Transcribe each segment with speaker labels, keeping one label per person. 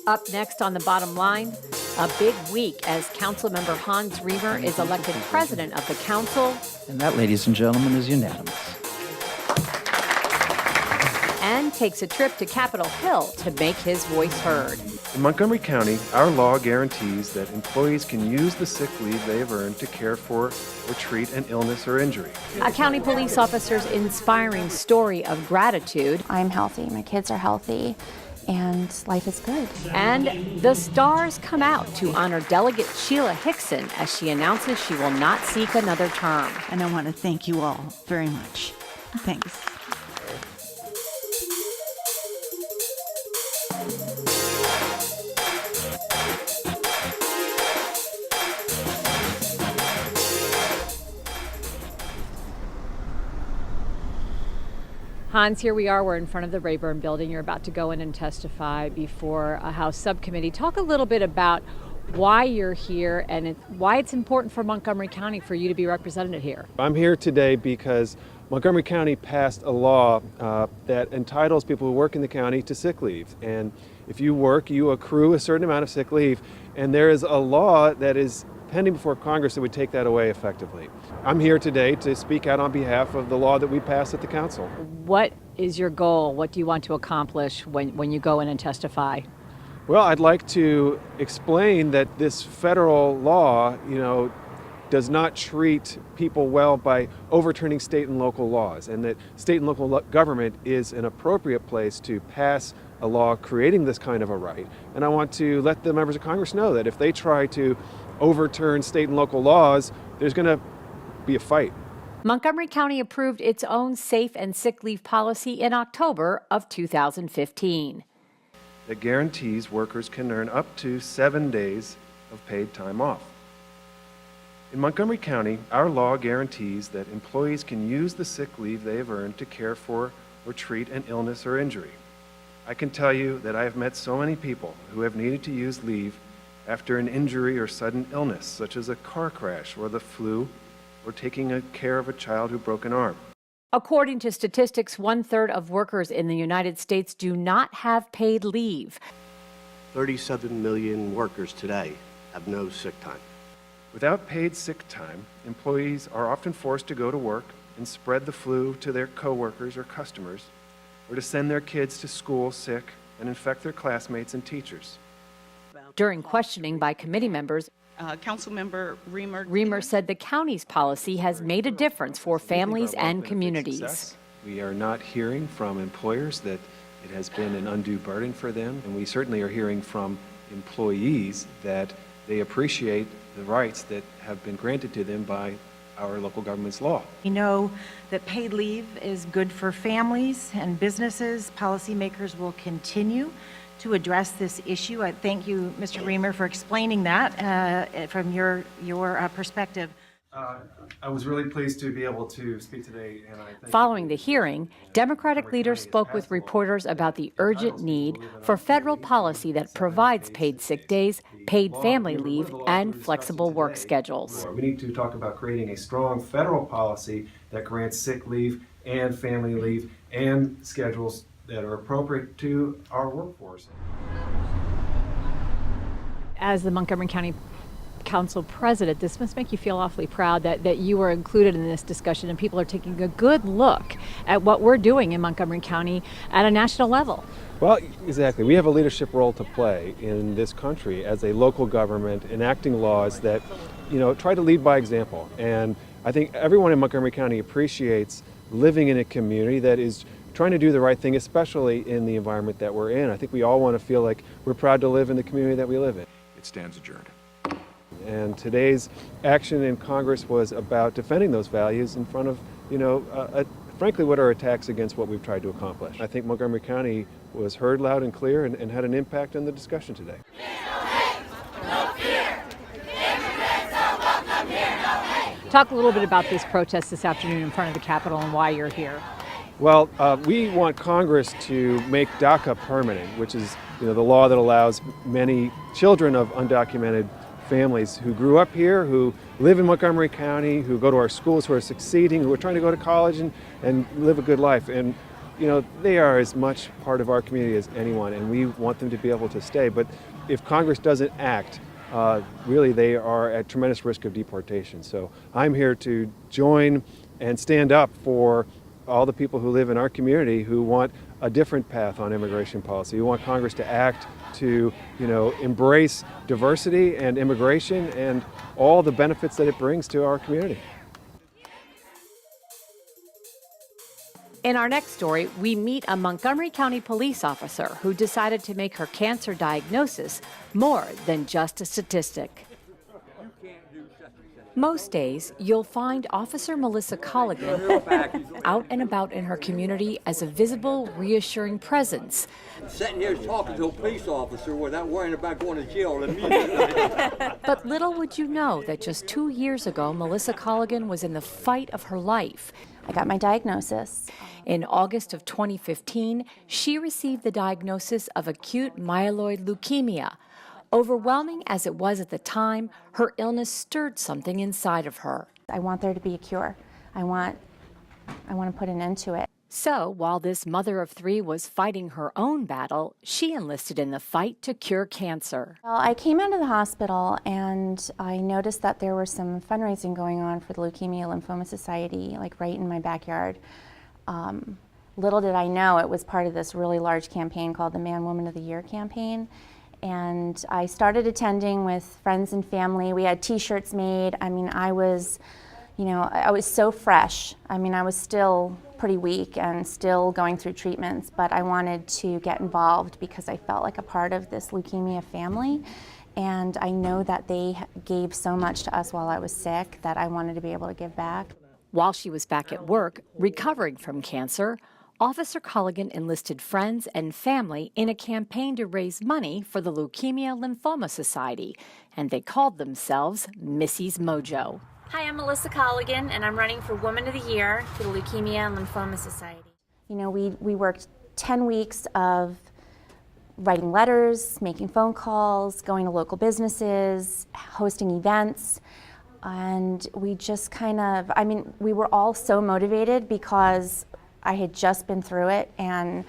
Speaker 1: Up next on The Bottom Line, a big week as Councilmember Hans Riemer is elected president of the council.
Speaker 2: And that, ladies and gentlemen, is unanimous.
Speaker 1: And takes a trip to Capitol Hill to make his voice heard.
Speaker 3: In Montgomery County, our law guarantees that employees can use the sick leave they have earned to care for or treat an illness or injury.
Speaker 1: A county police officer's inspiring story of gratitude.
Speaker 4: I'm healthy, my kids are healthy, and life is good.
Speaker 1: And the stars come out to honor Delegate Sheila Hickson as she announces she will not seek another term.
Speaker 5: And I want to thank you all very much. Thanks.
Speaker 1: Hans, here we are. We're in front of the Rayburn building. You're about to go in and testify before a House subcommittee. Talk a little bit about why you're here and why it's important for Montgomery County for you to be represented here.
Speaker 3: I'm here today because Montgomery County passed a law that entitles people who work in the county to sick leave. And if you work, you accrue a certain amount of sick leave. And there is a law that is pending before Congress that would take that away effectively. I'm here today to speak out on behalf of the law that we passed at the council.
Speaker 1: What is your goal? What do you want to accomplish when you go in and testify?
Speaker 3: Well, I'd like to explain that this federal law, does not treat people well by overturning state and local laws, and that state and local government is an appropriate place to pass a law creating this kind of a right. And I want to let the members of Congress know that if they try to overturn state and local laws, there's going to be a fight.
Speaker 1: Montgomery County approved its own safe and sick leave policy in October of 2015.
Speaker 3: That guarantees workers can earn up to 7 days of paid time off. In Montgomery County, our law guarantees that employees can use the sick leave they have earned to care for or treat an illness or injury. I can tell you that I have met so many people who have needed to use leave after an injury or sudden illness, such as a car crash or the flu, or taking care of a child who broke an arm.
Speaker 1: According to statistics, 1/3 of workers in the United States do not have paid leave.
Speaker 6: 37 million workers today have no sick time.
Speaker 3: Without paid sick time, employees are often forced to go to work and spread the flu to their coworkers or customers, or to send their kids to school sick and infect their classmates and teachers.
Speaker 1: During questioning by committee members,
Speaker 7: Councilmember
Speaker 1: Riemer said the county's policy has made a difference for families and communities.
Speaker 3: We are not hearing from employers that it has been an undue burden for them, and we certainly are hearing from employees that they appreciate the rights that have been granted to them by our local government's law.
Speaker 5: We know that paid leave is good for families and businesses. Policymakers will continue to address this issue. I thank you, Mr. Riemer, for explaining that from your perspective.
Speaker 3: I was really pleased to be able to speak today. And
Speaker 1: Following the hearing, Democratic leaders spoke with reporters about the urgent need for federal policy that provides paid sick days, paid family leave, and flexible work schedules.
Speaker 3: We need to talk about creating a strong federal policy that grants sick leave and family leave and schedules that are appropriate to our workforce.
Speaker 1: As the Montgomery County Council President, this must make you feel awfully proud that you were included in this discussion and people are taking a good look at what we're doing in Montgomery County at a national level.
Speaker 3: Well, exactly. We have a leadership role to play in this country as a local government enacting laws that, try to lead by example. And I think everyone in Montgomery County appreciates living in a community that is trying to do the right thing, especially in the environment that we're in. I think we all want to feel like we're proud to live in the community that we live in.
Speaker 8: It stands adjourned.
Speaker 3: And today's action in Congress was about defending those values in front of, frankly, what are attacks against what we've tried to accomplish. I think Montgomery County was heard loud and clear and had an impact on the discussion today.
Speaker 1: Talk a little bit about this protest this afternoon in front of the Capitol and why you're here.
Speaker 3: Well, we want Congress to make DACA permanent, which is the law that allows many children of undocumented families who grew up here, who live in Montgomery County, who go to our schools, who are succeeding, who are trying to go to college and live a good life. And they are as much part of our community as anyone, and we want them to be able to stay. But if Congress doesn't act, really they are at tremendous risk of deportation. So I'm here to join and stand up for all the people who live in our community who want a different path on immigration policy, who want Congress to act to, embrace diversity and immigration and all the benefits that it brings to our community.
Speaker 1: In our next story, we meet a Montgomery County police officer who decided to make her cancer diagnosis more than just a statistic. Most days, you'll find Officer Melissa Colligan out and about in her community as a visible, reassuring presence.
Speaker 7: Sitting here talking to a police officer without worrying about going to jail immediately.
Speaker 1: But little would you know that just 2 years ago, Melissa Colligan was in the fight of her life.
Speaker 4: I got my diagnosis.
Speaker 1: In August of 2015, she received the diagnosis of acute myeloid leukemia. Overwhelming as it was at the time, her illness stirred something inside of her.
Speaker 4: I want there to be a cure. I want to put an end to it.
Speaker 1: So, while this mother of three was fighting her own battle, she enlisted in the fight to cure cancer.
Speaker 4: Well, I came out of the hospital and I noticed that there was some fundraising going on for the Leukemia Lymphoma Society, like right in my backyard. Little did I know it was part of this really large campaign called the Man Woman of the Year campaign. And I started attending with friends and family. We had t-shirts made. I mean, I was so fresh. I mean, I was still pretty weak and still going through treatments, but I wanted to get involved because I felt like a part of this leukemia family. And I know that they gave so much to us while I was sick that I wanted to be able to give back.
Speaker 1: While she was back at work, recovering from cancer, Officer Colligan enlisted friends and family in a campaign to raise money for the Leukemia Lymphoma Society, and they called themselves Missy's Mojo.
Speaker 8: Hi, I'm Melissa Colligan, and I'm running for Woman of the Year for the Leukemia and Lymphoma Society.
Speaker 4: We worked 10 weeks of writing letters, making phone calls, going to local businesses, hosting events, and we just we were all so motivated because I had just been through it, and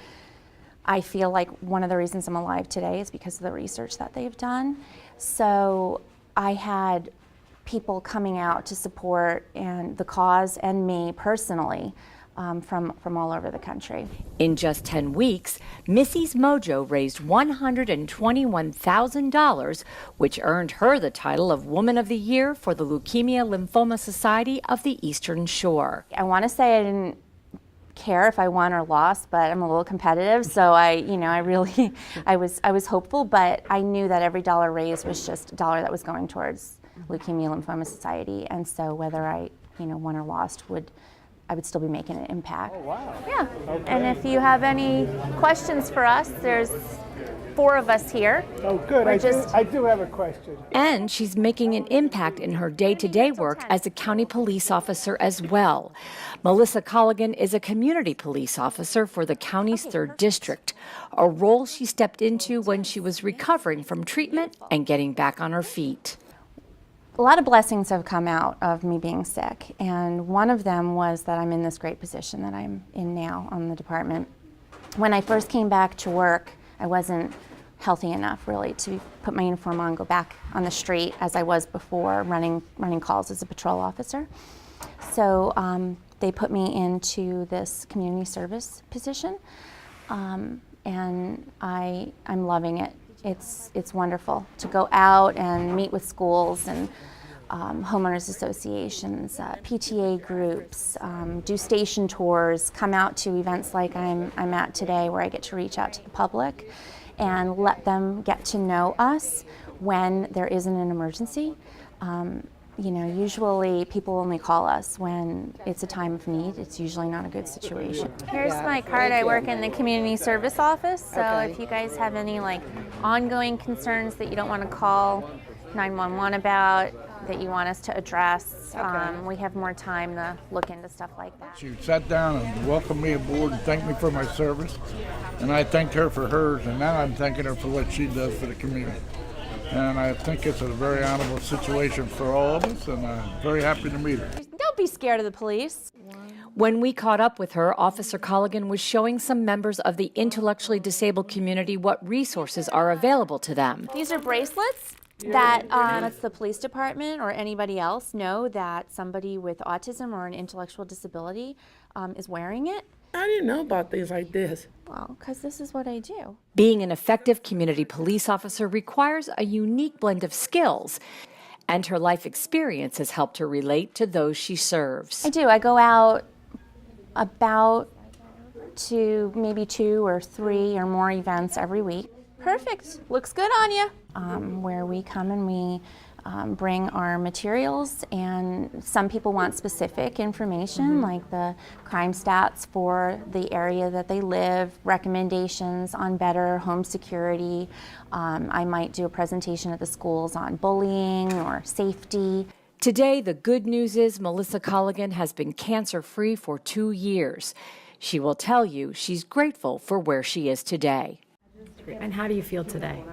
Speaker 4: I feel like one of the reasons I'm alive today is because of the research that they've done. So I had people coming out to support and the cause and me personally from all over the country.
Speaker 1: In just 10 weeks, Missy's Mojo raised $121,000, which earned her the title of Woman of the Year for the Leukemia Lymphoma Society of the Eastern Shore.
Speaker 4: I want to say I didn't care if I won or lost, but I'm a little competitive, so I was hopeful, but I knew that every dollar raised was just a dollar that was going towards Leukemia Lymphoma Society, and so whether I won or lost, I would still be making an impact.
Speaker 9: Oh, wow.
Speaker 4: Yeah.
Speaker 9: Okay.
Speaker 4: And if you have any questions for us, there's 4 of us here.
Speaker 9: Oh, good. I do have a question.
Speaker 1: And she's making an impact in her day-to-day work as a county police officer as well. Melissa Colligan is a community police officer for the county's 3rd district, a role she stepped into when she was recovering from treatment and getting back on her feet.
Speaker 4: A lot of blessings have come out of me being sick, and one of them was that I'm in this great position that I'm in now on the department. When I first came back to work, I wasn't healthy enough really to put my uniform on, go back on the street as I was before, running calls as a patrol officer. So they put me into this community service position, and I'm loving it. It's wonderful to go out and meet with schools and homeowners associations, PTA groups, do station tours, come out to events like I'm at today where I get to reach out to the public and let them get to know us when there isn't an emergency. Usually people only call us when it's a time of need. It's usually not a good situation. Here's my card. I work in the community service office, so if you guys have any ongoing concerns that you don't want to call 911 about, that you want us to address, we have more time to look into stuff like that.
Speaker 9: She sat down and welcomed me aboard and thanked me for my service, and I thanked her for hers, and now I'm thanking her for what she does for the community. And I think it's a very honorable situation for all of us, and I'm very happy to meet her.
Speaker 4: Don't be scared of the police.
Speaker 1: When we caught up with her, Officer Colligan was showing some members of the intellectually disabled community what resources are available to them.
Speaker 4: These are bracelets that lets the police department or anybody else know that somebody with autism or an intellectual disability is wearing it.
Speaker 10: I didn't know about things like this.
Speaker 4: Well, because this is what I do.
Speaker 1: Being an effective community police officer requires a unique blend of skills, and her life experience has helped her relate to those she serves.
Speaker 4: I do. I go out about to maybe 2 or 3 or more events every week. Perfect. Looks good on you. Where we come and we bring our materials, and some people want specific information like the crime stats for the area that they live, recommendations on better home security. I might do a presentation at the schools on bullying or safety.
Speaker 1: Today, the good news is Melissa Colligan has been cancer-free for 2 years. She will tell you she's grateful for where she is today.
Speaker 11: And how do you feel today?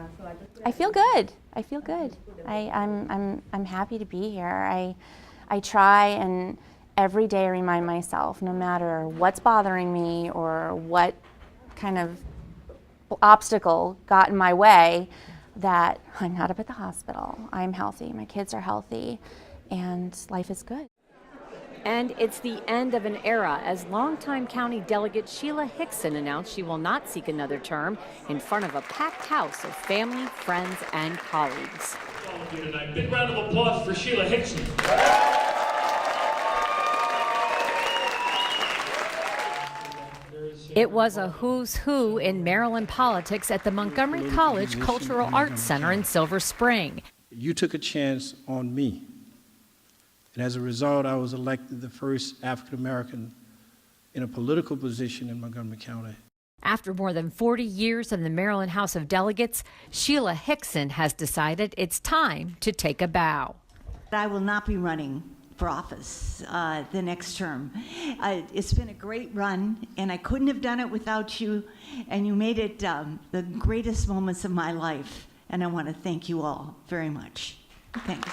Speaker 4: I feel good. I feel good. I'm happy to be here. I try and every day remind myself, no matter what's bothering me or what kind of obstacle got in my way, that I'm not up at the hospital. I'm healthy. My kids are healthy. And life is good.
Speaker 1: And it's the end of an era as longtime county delegate Sheila Hickson announced she will not seek another term in front of a packed house of family, friends, and colleagues.
Speaker 12: Big round of applause for Sheila Hickson.
Speaker 1: It was a who's who in Maryland politics at the Montgomery College Cultural Arts Center in Silver Spring.
Speaker 13: You took a chance on me. And as a result, I was elected the first African American in a political position in Montgomery County.
Speaker 1: After more than 40 years in the Maryland House of Delegates, Sheila Hickson has decided it's time to take a bow.
Speaker 14: I will not be running for office the next term. It's been a great run, and I couldn't have done it without you, and you made it the greatest moments of my life, and I want to thank you all very much. Thanks.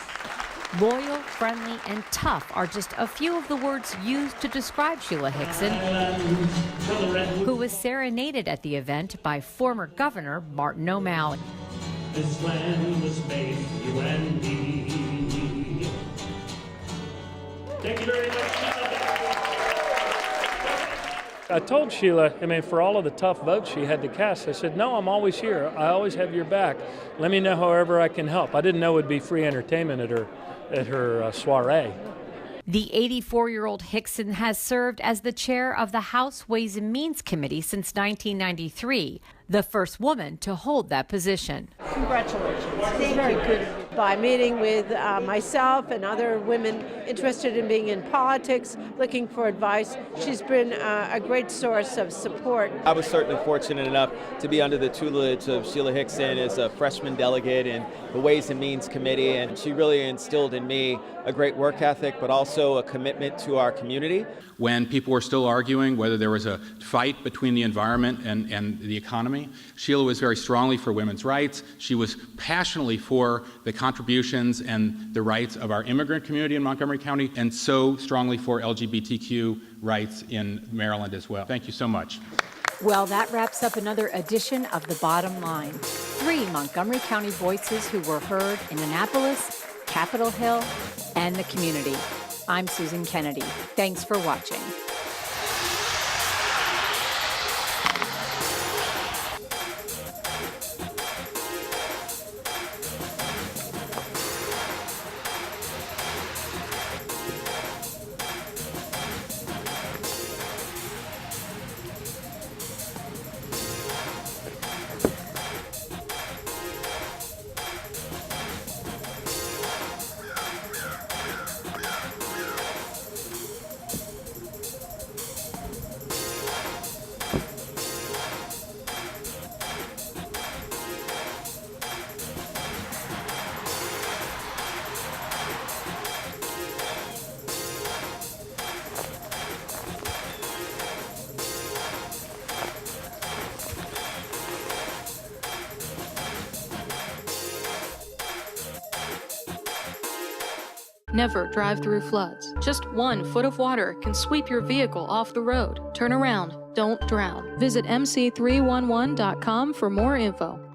Speaker 1: Loyal, friendly, and tough are just a few of the words used to describe Sheila Hickson, who was serenaded at the event by former Governor Martin O'Malley.
Speaker 12: This land was made for you and me. Thank you very much, Sheila. I told Sheila, for all of the tough votes she had to cast, I said, no, I'm always here. I always have your back. Let me know however I can help. I didn't know it would be free entertainment at her soiree.
Speaker 1: The 84-year-old Hickson has served as the chair of the House Ways and Means Committee since 1993, the first woman to hold that position.
Speaker 15: Congratulations. It's very good. By meeting with myself and other women interested in being in politics, looking for advice, she's been a great source of support.
Speaker 16: I was certainly fortunate enough to be under the tutelage of Sheila Hickson as a freshman delegate in the Ways and Means Committee, and she really instilled in me a great work ethic, but also a commitment to our community.
Speaker 17: When people were still arguing whether there was a fight between the environment and the economy, Sheila was very strongly for women's rights. She was passionately for the contributions and the rights of our immigrant community in Montgomery County, and so strongly for LGBTQ rights in Maryland as well. Thank you so much.
Speaker 1: Well, that wraps up another edition of The Bottom Line. 3 Montgomery County voices who were heard in Annapolis, Capitol Hill, and the community. I'm Susan Kennedy. Thanks for watching.
Speaker 18: Never drive through floods. Just 1 foot of water can sweep your vehicle off the road. Turn around. Don't drown. Visit mc311.com for more info.